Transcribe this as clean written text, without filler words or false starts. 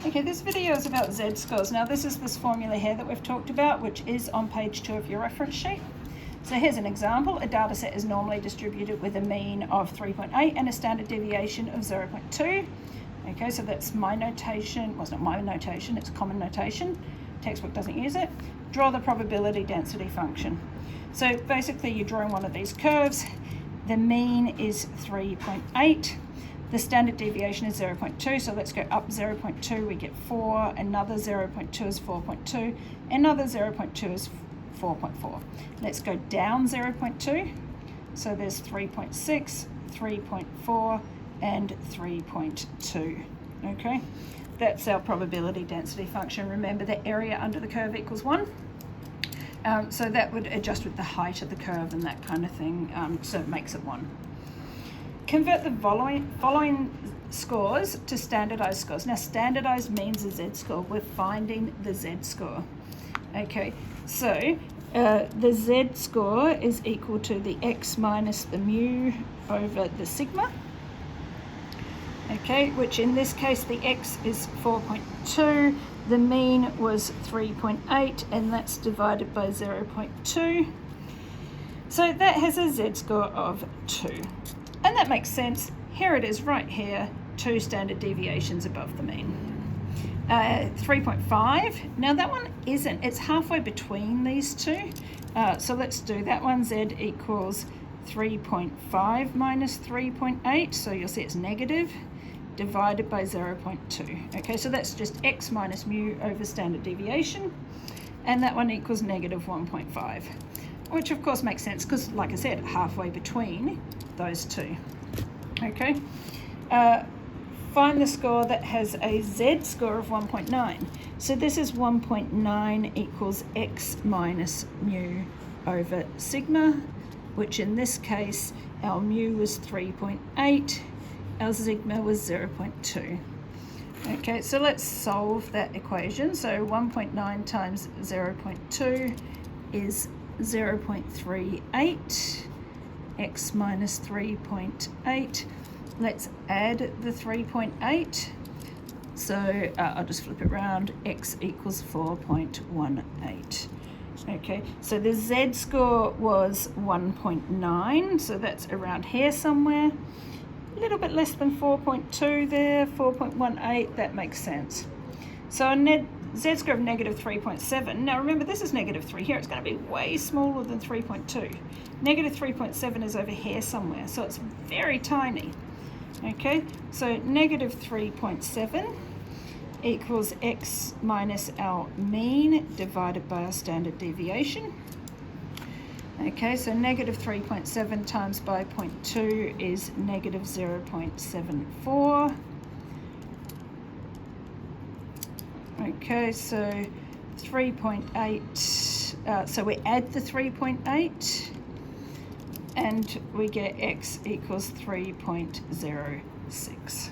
Okay, this video is about z-scores. Now this is this formula here that we've talked about, which is on page 2 of your reference sheet. So here's an example. A data set is normally distributed with a mean of 3.8 and a standard deviation of 0.2. Okay, so that's my notation. Well, it's not my notation, it's common notation. Textbook doesn't use it. Draw the probability density function. So basically you're drawing one of these curves. The mean is 3.8. The standard deviation is 0.2, so let's go up 0.2, we get 4, another 0.2 is 4.2, another 0.2 is 4.4. Let's go down 0.2, so there's 3.6, 3.4, and 3.2, okay? That's our probability density function. Remember, the area under the curve equals 1. So that would adjust with the height of the curve and that kind of thing, so it makes it 1. Convert the following scores to standardized scores. Now, standardized means a z-score. We're finding the z-score. Okay, so the z-score is equal to the x minus the mu over the sigma. Okay, which in this case the x is 4.2, the mean was 3.8, and that's divided by 0.2. So that has a z-score of 2. And that makes sense. Here it is right here, 2 standard deviations above the mean. 3.5, now that one isn't, it's halfway between these two. So let's do that one. Z equals 3.5 minus 3.8, so you'll see it's negative, divided by 0.2. Okay, so that's just x minus mu over standard deviation, and that one equals negative 1.5, which of course makes sense because, like I said, halfway between those two. Okay, find the score that has a z-score of 1.9. So this is 1.9 equals x minus mu over sigma, which in this case our mu was 3.8, our sigma was 0.2. Okay, so let's solve that equation. So 1.9 times 0.2 is 0.38. X minus 3.8. Let's add the 3.8. So I'll just flip it around. X equals 4.18. Okay, so the z-score was 1.9, so that's around here somewhere. A little bit less than 4.2 there, 4.18, that makes sense. So a z-score of negative 3.7. Now remember, this is negative 3 here. It's going to be way smaller than 3.2. Negative 3.7 is over here somewhere, so it's very tiny. Okay, so negative 3.7 equals x minus our mean divided by our standard deviation. Okay, so negative 3.7 times by 0.2 is negative 0.74. Okay, so 3.8, so we add the 3.8 and we get x equals 3.06.